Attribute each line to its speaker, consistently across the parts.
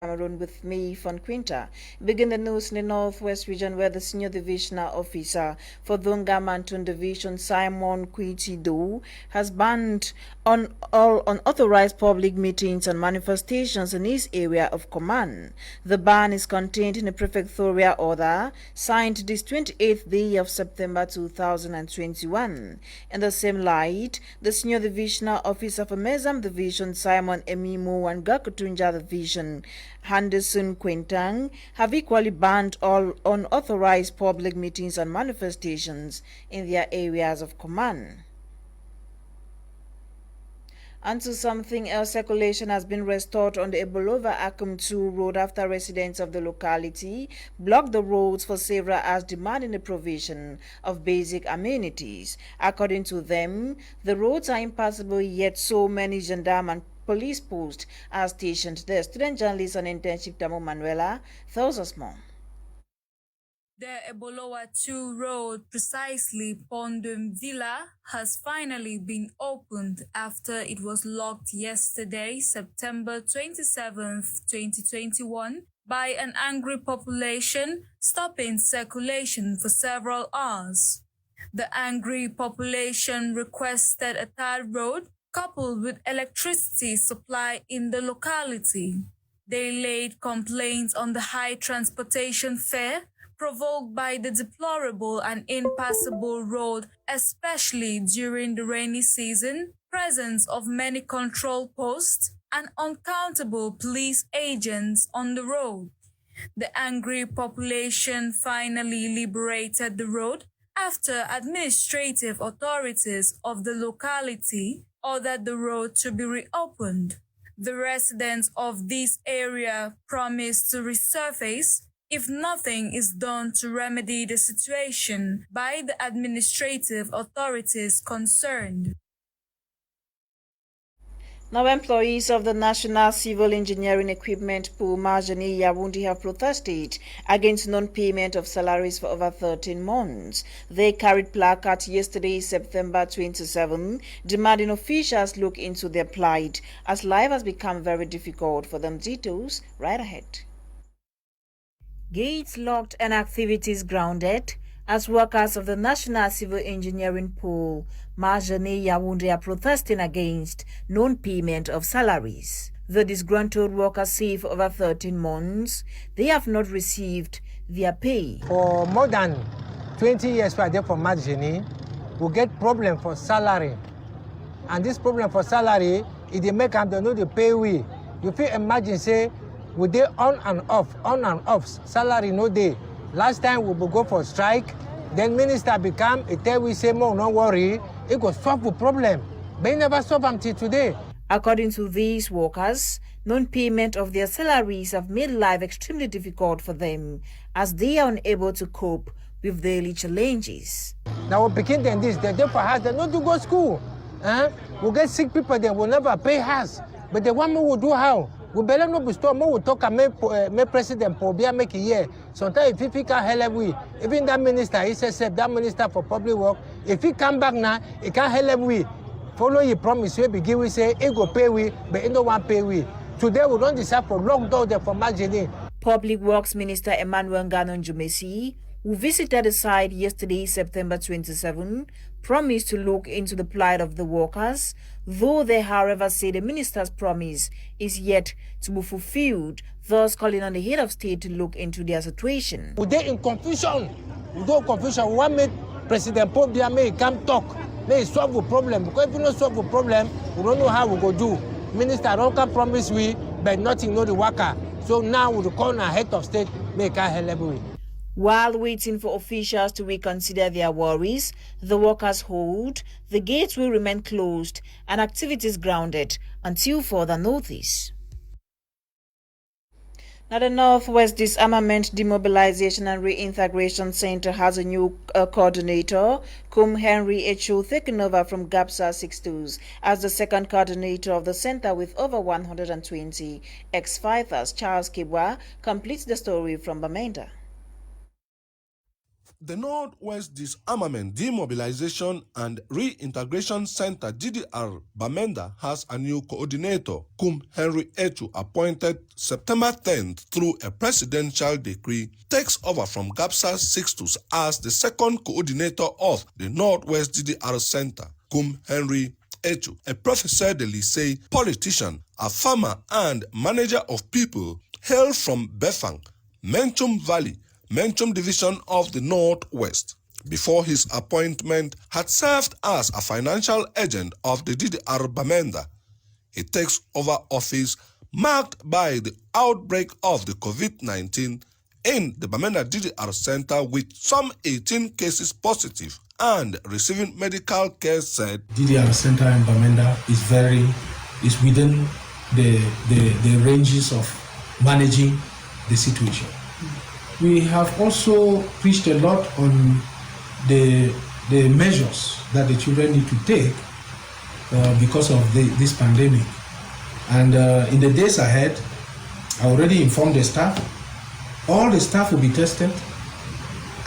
Speaker 1: Cameroon with me, FON QUINTA. Begin the news in the Northwest region where the senior divisional officer for Dunga Mantun Division, Simon Kwitido, has banned on all unauthorized public meetings and manifestations in his area of command. The ban is contained in a prefectorial order signed this 28th day of September 2021. In the same light, the senior divisional officer for Mezam Division, Simon Emimo, and Gakutunja Division, Henderson Quintang, have equally banned all unauthorized public meetings and manifestations in their areas of command. And to something else, circulation has been restored on the Ebolova Akum 2 road after residents of the locality blocked the roads for several hours demanding the provision of basic amenities. According to them, the roads are impassable, yet so many gendarmes and police posts are stationed there. Student journalist on internship Tamo Manuela tells us more.
Speaker 2: The Ebolowa 2 road, precisely Pondum Villa, has finally been opened after it was locked yesterday, September 27, 2021, by an angry population, stopping circulation for several hours. The angry population requested a third road coupled with electricity supply in the locality. They laid complaints on the high transportation fare provoked by the deplorable and impassable road, especially during the rainy season, presence of many control posts, and uncountable police agents on the road. The angry population finally liberated the road after administrative authorities of the locality ordered the road to be reopened. The residents of this area promised to resurface if nothing is done to remedy the situation by the administrative authorities concerned.
Speaker 1: Now, employees of the National Civil Engineering Equipment Pool, Marjani Yawundi, have protested against non-payment of salaries for over 13 months. They carried placards yesterday, September 27, demanding officials look into their plight as life has become very difficult for them. Details right ahead. Gates locked and activities grounded as workers of the National Civil Engineering Pool, Marjani Yawundi, are protesting against non-payment of salaries. The disgruntled workers say for over 13 months, they have not received their pay.
Speaker 3: For more than 20 years we are there for Marjani, we get problem for salary. And this problem for salary, if they make them, they know the pay we. You feel imagine, say, we dey on and off, salary no day. Last time we will go for strike, then minister become, he tell we say, no worry, it go solve the problem. But he never solve until today.
Speaker 1: According to these workers, non-payment of their salaries have made life extremely difficult for them as they are unable to cope with daily challenges.
Speaker 3: Now we begin then this, they for us, they not to go school. We get sick people, they will never pay us. But the one will do how? We better not be stopped. We talk and make president Pobia make a year. Sometimes if he can't help we, even that minister, he says that minister for public work, if he come back now, he can't help we. Follow your promise, we begin we say he go pay we, but he don't want pay we. Today we don't decide for lockdown there for Marjani.
Speaker 1: Public Works Minister Emmanuel Ganon Jumesi, who visited the site yesterday, September 27, promised to look into the plight of the workers, though they, however, say the minister's promise is yet to be fulfilled, thus calling on the head of state to look into their situation.
Speaker 3: We're in confusion. We don't confusion. We want make President Pobia may come talk, may solve the problem. Because if we don't solve the problem, we don't know how we go do. Minister don't come promise we, but nothing know the worker. So now we call our head of state, make our help we.
Speaker 1: While waiting for officials to reconsider their worries, the workers hold the gates will remain closed and activities grounded until further notice. Now, the Northwest Disarmament, Demobilization and Reintegration Center has a new coordinator, Cum Henry Echo, taken over from Gapsa 62s as the second coordinator of the center with over 120 ex-fighters. Charles Kibwa completes the story from Bamenda.
Speaker 4: The Northwest Disarmament, Demobilization and Reintegration Center (DDR) Bamenda has a new coordinator, whom Henry Echu, appointed September 10th through a presidential decree, takes over from Gapsa Sixtus as the second coordinator of the Northwest DDR Center. Whom Henry Echu, a professor de lycée, politician, a farmer and manager of people, hailed from Befang, Menchum Valley, Menchum Division of the Northwest. Before his appointment, had served as a financial agent of the DDR Bamenda. He takes over office marked by the outbreak of the COVID-19 in the Bamenda DDR Center, with some 18 cases positive and receiving medical care, said.
Speaker 5: DDR Center in Bamenda is within the ranges of managing the situation. We have also preached a lot on the measures that the children need to take because of this pandemic. And in the days ahead, I already informed the staff. All the staff will be tested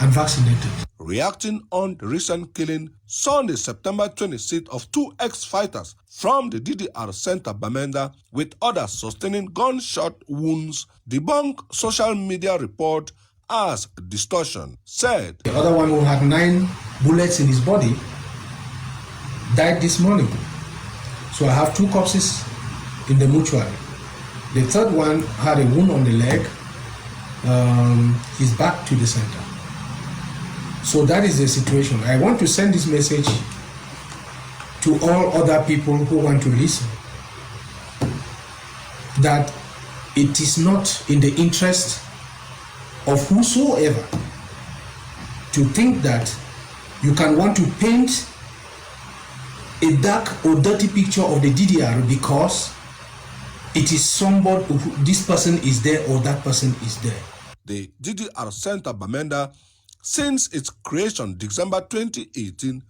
Speaker 5: and vaccinated.
Speaker 4: Reacting on the recent killing Sunday, September 26th, of two ex-fighters from the DDR Center Bamenda, with others sustaining gunshot wounds, debunked social media report as distortion, said.
Speaker 5: The other one, who had 9 bullets in his body, died this morning. So I have 2 corpses in the mortuary. The third one had a wound on the leg. He's back to the center. So that is the situation. I want to send this message to all other people who want to listen, that it is not in the interest of whosoever to think that you can want to paint a dark or dirty picture of the DDR because it is somebody, this person is there or that person is there.
Speaker 4: The DDR Center Bamenda, since its creation December 2018,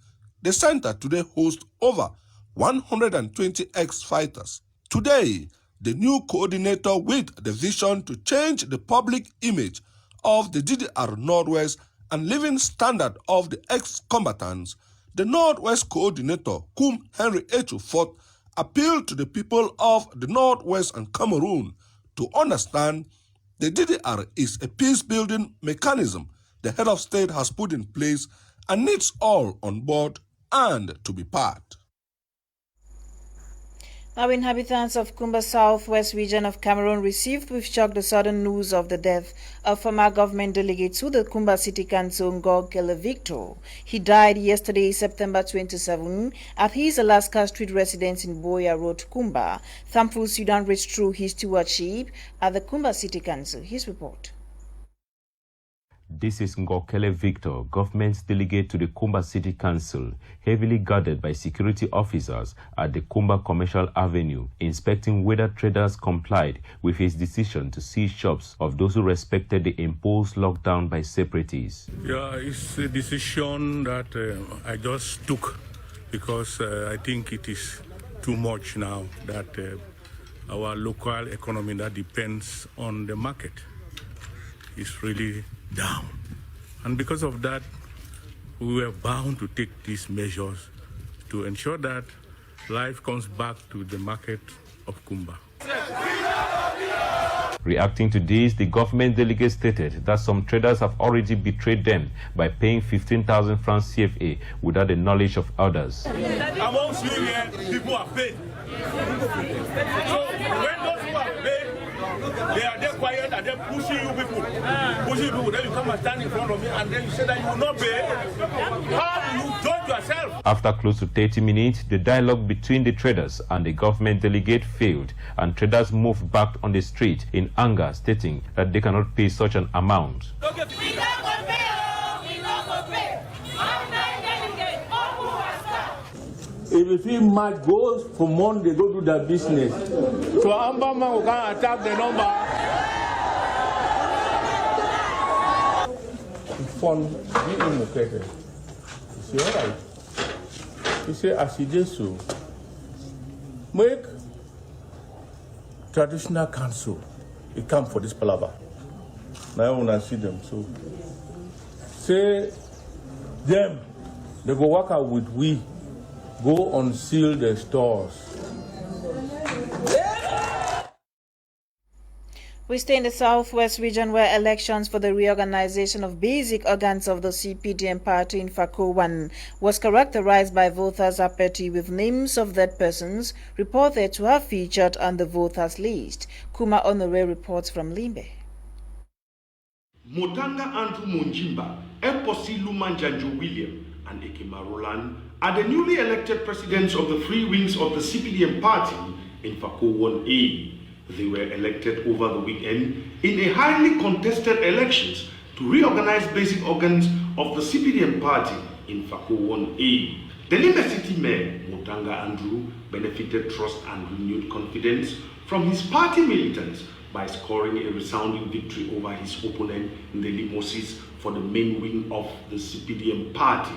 Speaker 4: the center today hosts over 120 ex-fighters. Today, the new coordinator, with the vision to change the public image of the DDR Northwest and living standard of the ex-combatants, the Northwest coordinator, whom Henry Echu fought, appealed to the people of the Northwest and Cameroon to understand the DDR is a peace-building mechanism the head of state has put in place and needs all on board and to be part.
Speaker 1: Now, inhabitants of Kumba Southwest region of Cameroon received with shock the sudden news of the death of former government delegate to the Kumba City Council, Ngogele Victor. He died yesterday, September 27, at his Alaska Street residence in Boya Road, Kumba. Thankful Sudan reached through his stewardship at the Kumba City Council. His report.
Speaker 6: This is Ngogele Victor, government delegate to the Kumba City Council, heavily guarded by security officers at the Kumba Commercial Avenue, inspecting whether traders complied with his decision to seize shops of those who respected the imposed lockdown by separatists.
Speaker 7: Yeah, it's a decision that I just took because I think it is too much now that our local economy that depends on the market is really down. And because of that, we were bound to take these measures to ensure that life comes back to the market of Kumba.
Speaker 6: Reacting to this, the government delegate stated that some traders have already betrayed them by paying 15,000 francs CFA without the knowledge of others.
Speaker 7: Amongst you here, people are paid. So when those who are paid, they are there quiet and then pushing you people. Then you come and stand in front of me and then you say that you will not pay. How do you judge yourself?
Speaker 6: After close to 30 minutes, the dialogue between the traders and the government delegate failed, and traders moved back on the street in anger, stating that they cannot pay such an amount.
Speaker 8: If you feel much goes from Monday, go do their business. So Amberman will come attack the number. FON being located. You see, all right. You say, as he did so, make traditional council, it come for this palaver. Now I want to see them. So say them, they go work out with we, go unseal the stores.
Speaker 1: We stay in the southwest region where elections for the reorganization of basic organs of the CPDM party in FON was characterized by voters' apathy with names of dead persons reported to have featured on the voters' list. Kuma Honore reports from Limbe.
Speaker 9: Motanga Andrew Monjimba, Eposi Lumanjanjo William, and Ekema Roland are the newly elected presidents of the three wings of the CPDM party in FON. They were elected over the weekend in a highly contested elections to reorganize basic organs of the CPDM party in FON. The Limbe City Mayor, Motanga Andrew, benefited trust and renewed confidence from his party militants by scoring a resounding victory over his opponent in the limousines for the main wing of the CPDM party.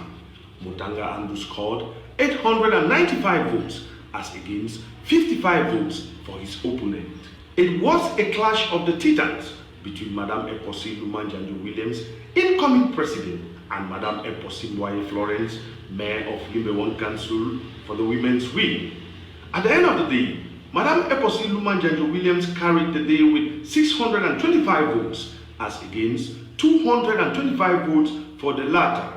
Speaker 9: Motanga Andrew scored 895 votes as against 55 votes for his opponent. It was a clash of the titans between Madame Eposi Lumanjanjo Williams, incoming president, and Madame Eposi Nwaye Florence, mayor of Limbe 1 Council for the women's wing. At the end of the day, Madame Eposi Lumanjanjo Williams carried the day with 625 votes as against 225 votes for the latter.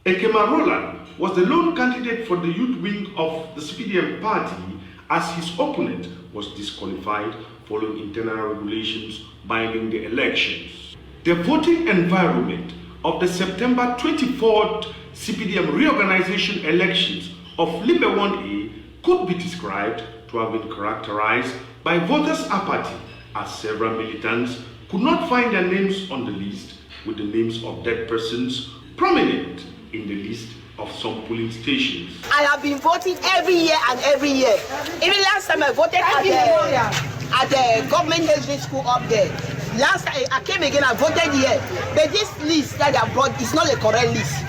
Speaker 9: Ekema Roland was the lone candidate for the youth wing of the CPDM party as his opponent was disqualified following internal regulations binding the elections. The voting environment of the September 24th CPDM reorganization elections of Limbe 1A could be described to have been characterized by voters' apathy as several militants could not find their names on the list, with the names of dead persons prominent in the list of some polling stations.
Speaker 10: I have been voting every year and every year. Even last time I voted at the government history school up there. Last time I came again, I voted here. But this list that I brought is not a correct list.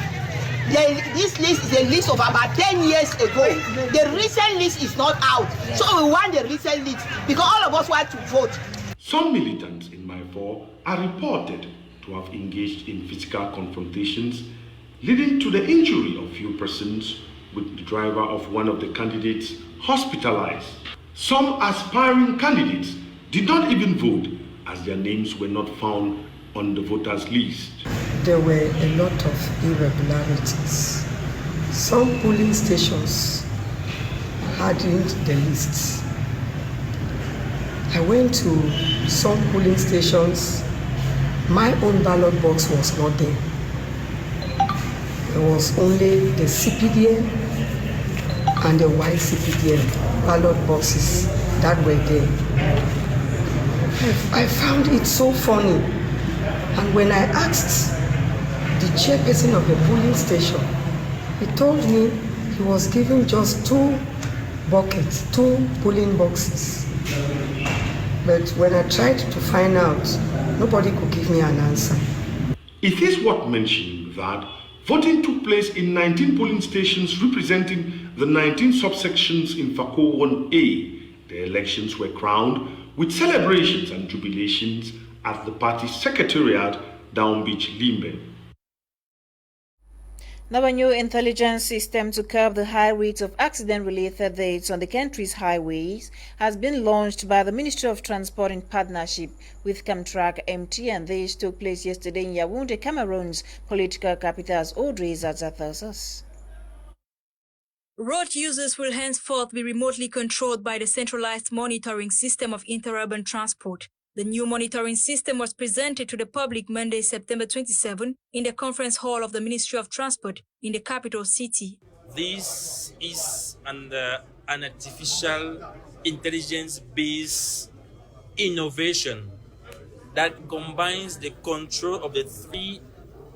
Speaker 10: This list is a list of about 10 years ago. The recent list is not out. So we want the recent list because all of us want to vote.
Speaker 9: Some militants in my 4 are reported to have engaged in physical confrontations, leading to the injury of few persons, with the driver of one of the candidates hospitalized. Some aspiring candidates did not even vote as their names were not found on the voters' list.
Speaker 11: There were a lot of irregularities. Some polling stations hadn't the lists. I went to some polling stations. My own ballot box was not there. There was only the CPDM and the white CPDM ballot boxes that were there. I found it so funny. And when I asked the chairperson of the polling station, he told me he was giving just 2 buckets, 2 polling boxes. But when I tried to find out, nobody could give me an answer.
Speaker 9: It is worth mentioning that voting took place in 19 polling stations representing the 19 subsections in FON. The elections were crowned with celebrations and jubilations at the party secretariat, Down Beach, Limbe.
Speaker 1: Now, a new intelligence system to curb the high rates of accident-related deaths on the country's highways has been launched by the Ministry of Transport in partnership with Camtrack MT, and this took place yesterday in Yaoundé, Cameroon's political capital, as Audrey Zazathosas.
Speaker 2: Road users will henceforth be remotely controlled by the centralized monitoring system of interurban transport. The new monitoring system was presented to the public Monday, September 27, in the conference hall of the Ministry of Transport in the capital city.
Speaker 12: This is an artificial intelligence-based innovation that combines the control of the 3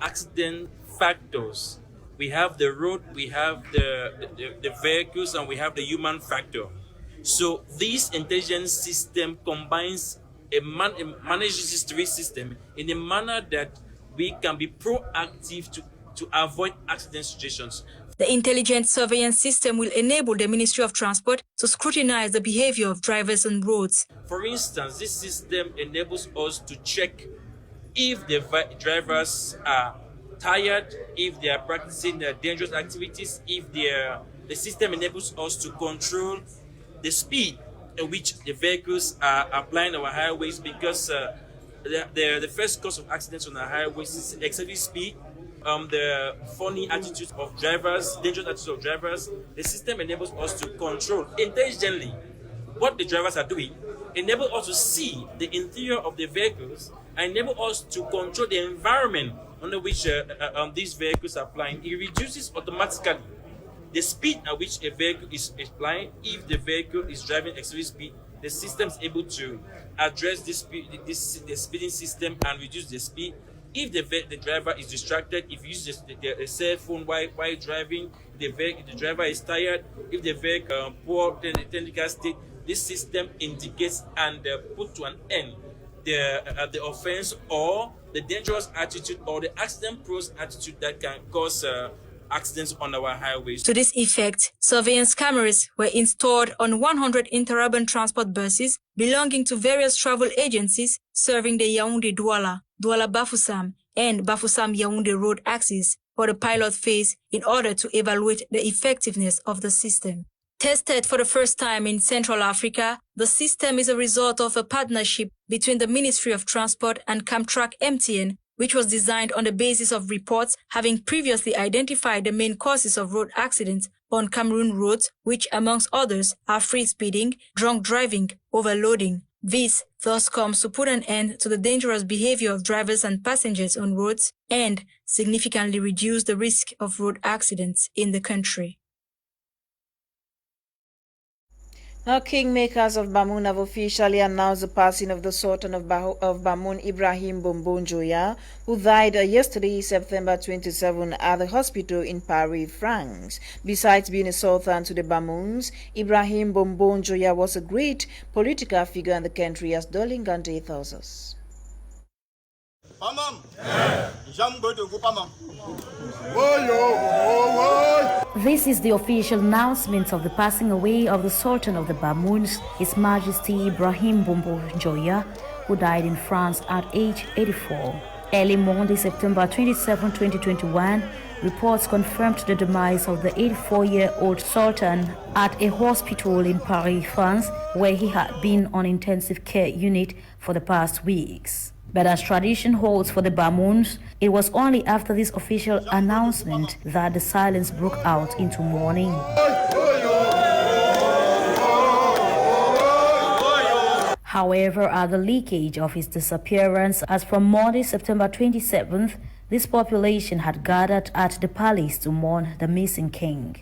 Speaker 12: accident factors. We have the road, we have the vehicles, and we have the human factor. So this intelligence system combines manages this 3 system in a manner that we can be proactive to avoid accident situations.
Speaker 2: The intelligent surveillance system will enable the Ministry of Transport to scrutinize the behavior of drivers on roads.
Speaker 12: For instance, this system enables us to check if the drivers are tired, if they are practicing dangerous activities, if the system enables us to control the speed in which the vehicles are applying our highways, because the first cause of accidents on our highways is excessive speed, the funny attitudes of drivers, dangerous attitudes of drivers. The system enables us to control intelligently what the drivers are doing, enable us to see the interior of the vehicles, and enable us to control the environment under which these vehicles are flying. It reduces automatically the speed at which a vehicle is flying. If the vehicle is driving excessive speed, the system is able to address the speeding system and reduce the speed. If the driver is distracted, if he uses the cell phone while driving, the driver is tired, if the vehicle poor technical state, this system indicates and put to an end the offense or the dangerous attitude or the accident-prone attitude that can cause accidents on our highways.
Speaker 2: To this effect, surveillance cameras were installed on 100 interurban transport buses belonging to various travel agencies serving the Yaoundé-Douala, Douala-Bafoussam, and Bafoussam-Yaoundé road axis for the pilot phase in order to evaluate the effectiveness of the system. Tested for the first time in Central Africa, the system is a result of a partnership between the Ministry of Transport and Camtrack MTN, which was designed on the basis of reports having previously identified the main causes of road accidents on Cameroon roads, which amongst others are free speeding, drunk driving, overloading. This thus comes to put an end to the dangerous behavior of drivers and passengers on roads and significantly reduce the risk of road accidents in the country.
Speaker 1: Now, kingmakers of Bamoun have officially announced the passing of the Sultan of Bamoun, Ibrahim Bombon-Joya, who died yesterday, September 27, at the hospital in Paris, France. Besides being a sultan to the Bamouns, Ibrahim Bombon-Joya was a great political figure in the country, as NOLINGA tells us.
Speaker 13: This is the official announcement of the passing away of the Sultan of the Bamouns, His Majesty Ibrahim Bombon-Joya, who died in France at age 84. Early Monday, September 27, 2021, reports confirmed the demise of the 84-year-old Sultan at a hospital in Paris, France, where he had been on intensive care unit for the past weeks. But as tradition holds for the Bamouns, it was only after this official announcement that the silence broke out into mourning. However, at the leakage of his disappearance, as from Monday, September 27th, this population had gathered at the palace to mourn the missing king.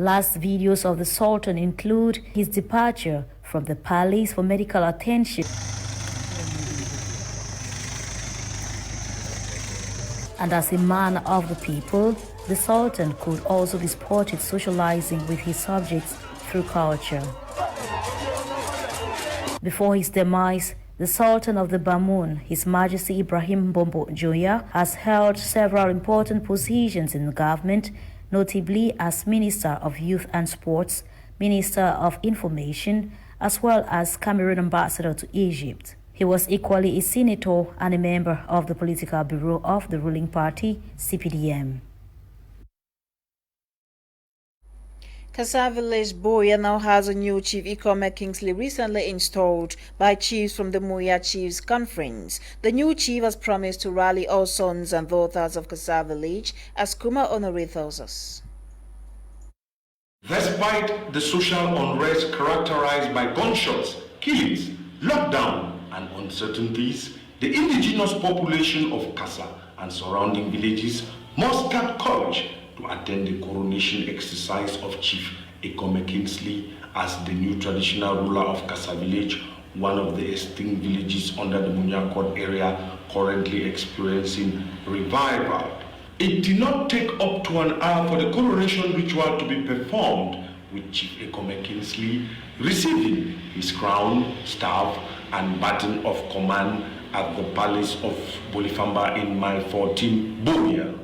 Speaker 13: Last videos of the Sultan include his departure from the palace for medical attention and as a man of the people, the Sultan could also be spotted socializing with his subjects through culture. Before his demise, the Sultan of the Bamoun, His Majesty Ibrahim Bombon-Joya, has held several important positions in the government, notably as Minister of Youth and Sports, Minister of Information, as well as Cameroon Ambassador to Egypt. He was equally a senator and a member of the political bureau of the ruling party, CPDM.
Speaker 1: Kassa Village Boya now has a new chief, Ikome Kingsley, recently installed by chiefs from the Muya Chiefs Conference. The new chief has promised to rally all sons and daughters of Kassa Village, as Kuma Honore tells us.
Speaker 9: Despite the social unrest characterized by gunshots, killings, lockdown, and uncertainties, the indigenous population of Kassa and surrounding villages must have courage to attend the coronation exercise of Chief Ikome Kingsley as the new traditional ruler of Kassa Village, one of the extinct villages under the Munyakot area currently experiencing revival. It did not take up to an hour for the coronation ritual to be performed, with Chief Ikome Kingsley receiving his crown, staff, and baton of command at the palace of Bolifamba in Mile 14, Boya.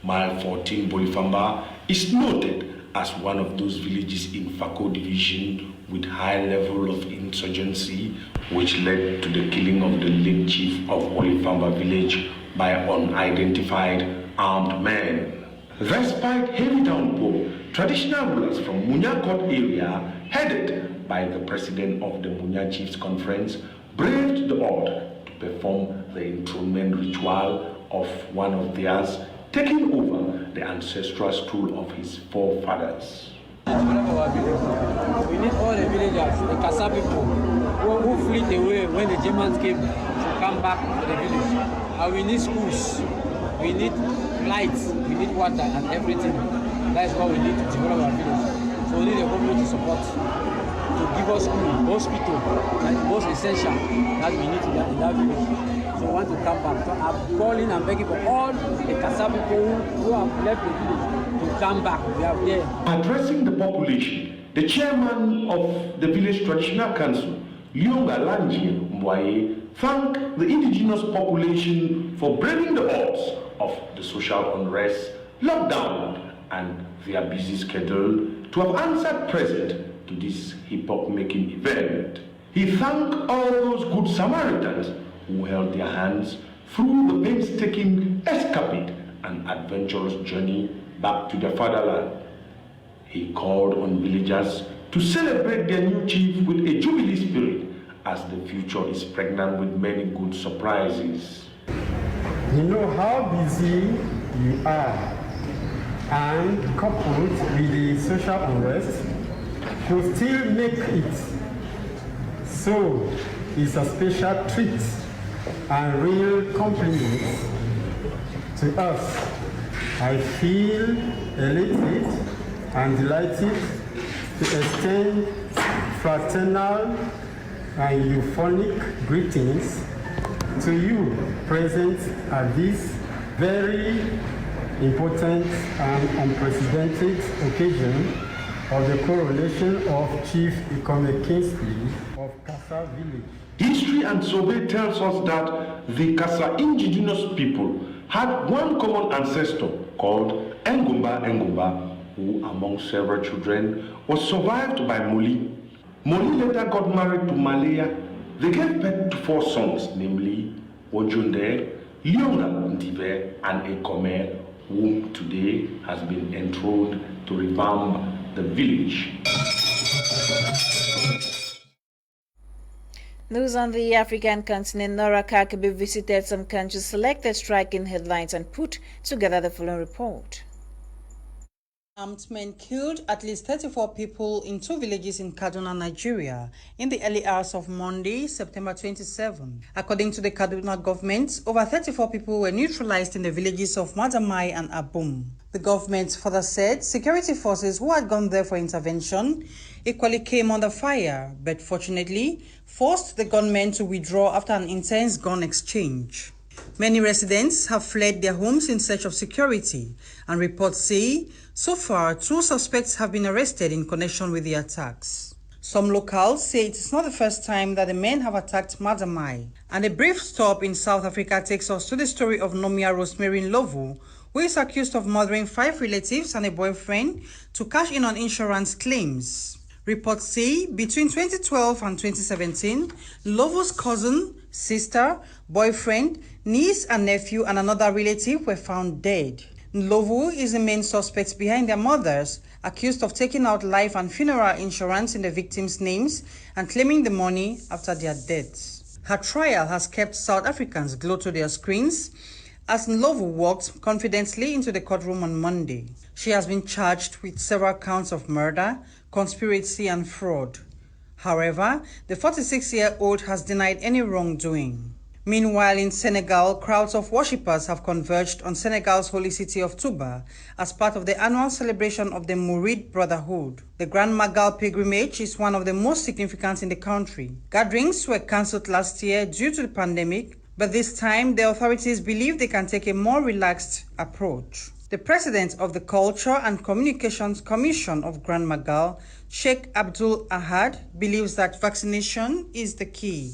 Speaker 9: Mile 14 Bolifamba is noted as one of those villages in Fako Division with high level of insurgency, which led to the killing of the late chief of Olifamba village by unidentified armed men. Despite heavy downpour, traditional rulers from Munya Court area, headed by the president of the Munya Chiefs Conference, braved the odds to perform the enthronement ritual of one of theirs, taking over the ancestral stool of his forefathers.
Speaker 14: We need all the villagers, the Kasa people, who fled away when the Germans came to come back to the village. And we need schools, we need lights, we need water and everything. That's what we need to develop our village. So we need the government to support, to give us school, hospital, and the most essential that we need in that village. So we want to come back. So I'm calling and begging for all the Kasa people who have left the village to come back. We are there.
Speaker 9: Addressing the population, the chairman of the village traditional council, Lyonga Lanji Mwaye, thanked the indigenous population for braving the odds of the social unrest, lockdown, and their busy schedule to have answered present to this epoch-making event. He thanked all those good Samaritans who held their hands through the painstaking escapade and adventurous journey back to their fatherland. He called on villagers to celebrate their new chief with a jubilee spirit, as the future is pregnant with many good surprises.
Speaker 15: You know how busy you are, and coupled with the social unrest, to still make it so is a special treat and real compliment to us. I feel elated and delighted to extend fraternal and euphonic greetings to you present at this very important and unprecedented occasion of the coronation of Chief Ikome Kingsley of Kasa Village.
Speaker 9: History and survey tells us that the Kasa indigenous people had one common ancestor called Engumba, who among several children was survived by Moli. Moli later got married to Malaya. They gave birth to 4 sons, namely Ojunde, Lyonga Ndive, and Ekome, whom today has been enthroned to revamp the village.
Speaker 1: News on the African continent. Nora Kakabi visited some countries, selected striking headlines, and put together the following report.
Speaker 16: Armed men killed at least 34 people in 2 villages in Kaduna, Nigeria, in the early hours of Monday, September 27. According to the Kaduna government, over 34 people were neutralized in the villages of Madamai and Abum. The government further said security forces who had gone there for intervention equally came under fire, but fortunately forced the gunmen to withdraw after an intense gun exchange. Many residents have fled their homes in search of security, and reports say so far 2 suspects have been arrested in connection with the attacks. Some locals say it is not the first time that the men have attacked Madamai. And a brief stop in South Africa takes us to the story of Nomia Rosemary Ndlovu, who is accused of murdering 5 relatives and a boyfriend to cash in on insurance claims. Reports say between 2012 and 2017, Ndlovu's cousin, sister, boyfriend, niece and nephew and another relative were found dead. Ndlovu is the main suspect behind their murders, accused of taking out life and funeral insurance in the victims' names and claiming the money after their deaths. Her trial has kept South Africans glued to their screens as Ndlovu walked confidently into the courtroom on Monday. She has been charged with several counts of murder, conspiracy and fraud. However, the 46-year-old has denied any wrongdoing. Meanwhile, in Senegal, crowds of worshippers have converged on Senegal's holy city of Touba as part of the annual celebration of the Murid Brotherhood. The Grand Magal pilgrimage is one of the most significant in the country. Gatherings were cancelled last year due to the pandemic, but this time the authorities believe they can take a more relaxed approach. The president of the Culture and Communications Commission of Grand Magal, Sheikh Abdul Ahad, believes that vaccination is the key.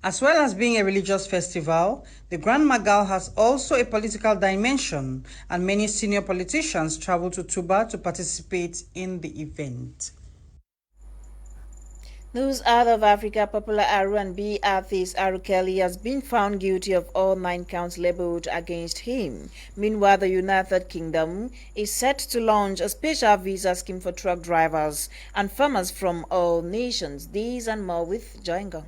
Speaker 16: As well as being a religious festival, the Grand Magal has also a political dimension, and many senior politicians travel to Touba to participate in the event.
Speaker 1: News out of Africa, popular R&B artist R. Kelly has been found guilty of all 9 counts labeled against him. Meanwhile, the United Kingdom is set to launch a special visa scheme for truck drivers and farmers from all nations. These and more with Joingo.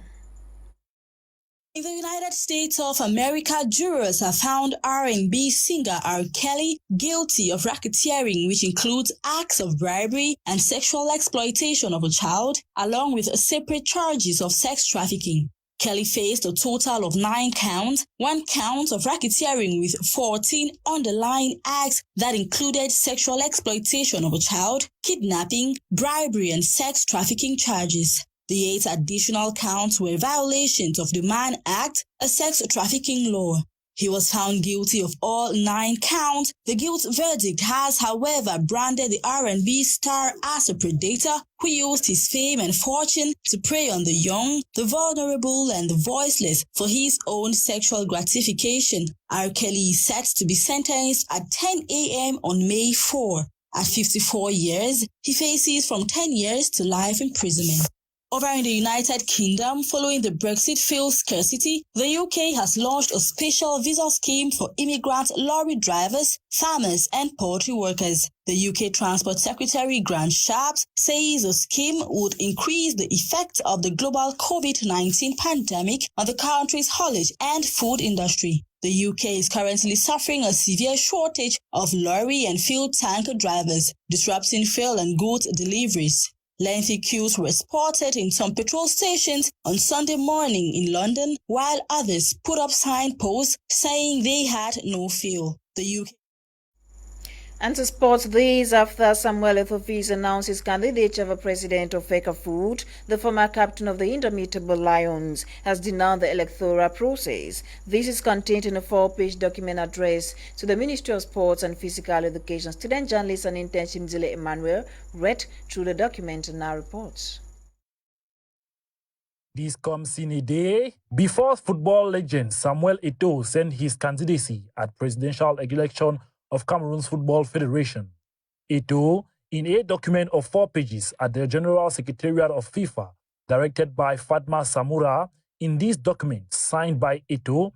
Speaker 17: In the United States of America, jurors have found R&B singer R. Kelly guilty of racketeering, which includes acts of bribery and sexual exploitation of a child, along with separate charges of sex trafficking. Kelly faced a total of 9 counts, 1 count of racketeering with 14 underlying acts that included sexual exploitation of a child, kidnapping, bribery, and sex trafficking charges. The 8 additional counts were violations of the Mann Act, a sex trafficking law. He was found guilty of all 9 counts. The guilt verdict has, however, branded the R&B star as a predator who used his fame and fortune to prey on the young, the vulnerable, and the voiceless for his own sexual gratification. R. Kelly is set to be sentenced at 10 a.m. on May 4. At 54 years, he faces from 10 years to life imprisonment. Over in the United Kingdom, following the Brexit fuel scarcity, the UK has launched a special visa scheme for immigrant lorry drivers, farmers, and poultry workers. The UK Transport Secretary Grant Shapps says the scheme would increase the effect of the global COVID-19 pandemic on the country's haulage and food industry. The UK is currently suffering a severe shortage of lorry and fuel tank drivers, disrupting fuel and goods deliveries. Lengthy queues were spotted in some petrol stations on Sunday morning in London, while others put up signposts saying they had no fuel. The UK.
Speaker 1: And to sports, days after Samuel Eto'o announced his candidature for president of FECAFOOT, the former captain of the Indomitable Lions has denounced the electoral process. This is contained in a 4-page document addressed to the Ministry of Sports and Physical Education. Student journalist and internship Mzile Emmanuel read through the document and now reports.
Speaker 18: This comes in a day before football legend Samuel Eto'o sent his candidacy at presidential election of Cameroon's Football Federation. Eto'o, in a document of 4 pages at the General Secretariat of FIFA, directed by Fatma Samura, in this document signed by Eto'o,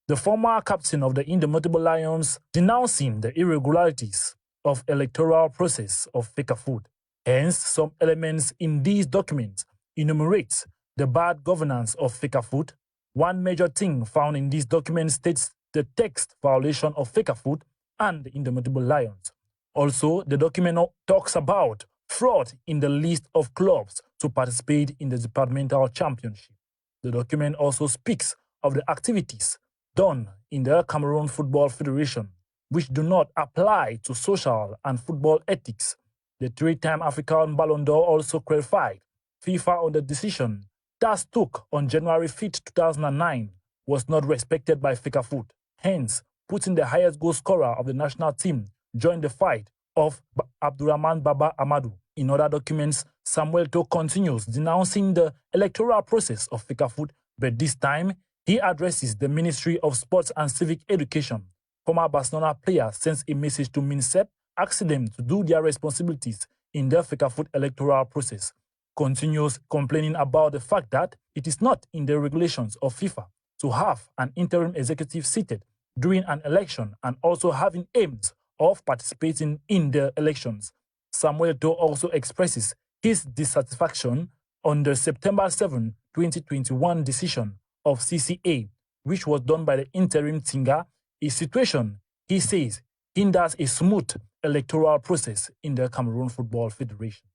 Speaker 18: the former captain of the Indomitable Lions, denouncing the irregularities of electoral process of FECAFOOT. Hence, some elements in these documents enumerate the bad governance of FECAFOOT. One major thing found in this document states the text violation of FECAFOOT and the Indomitable Lions. Also, the document talks about fraud in the list of clubs to participate in the departmental championship. The document also speaks of the activities done in the Cameroon Football Federation, which do not apply to social and football ethics. The 3-time African Ballon d'Or also clarified FIFA on the decision that took on January 5, 2009 was not respected by FECAFOOT. Hence, putting the highest goal scorer of the national team joined the fight of Abdurrahman Baba Amadou. In other documents, Samuel Eto'o continues denouncing the electoral process of FECAFOOT, but this time he addresses the Ministry of Sports and Civic Education. Former Barcelona player sends a message to MINSEP asking them to do their responsibilities in the FECAFOOT electoral process. Continues complaining about the fact that it is not in the regulations of FIFA to have an interim executive seated during an election and also having aims of participating in the elections. Samuel Eto'o also expresses his dissatisfaction on the September 7, 2021 decision of CCA, which was done by the interim Tinga, a situation, he says, hinders a smooth electoral process in the Cameroon Football Federation.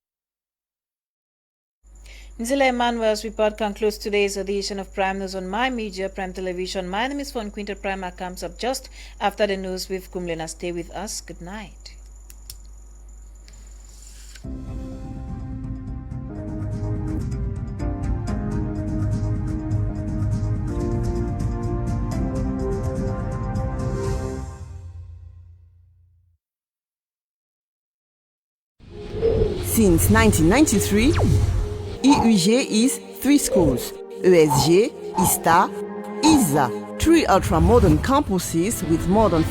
Speaker 1: Mzile Emmanuel's report concludes today's edition of Prime News on My Media, Prime Television. My name is FON QUINTA. Prime comes up just after the news with Kumlena. Stay with us. Good night.
Speaker 19: Since 1993, EUG is 3 schools: ESG, ISTA, ISA, 3 ultra-modern campuses with more than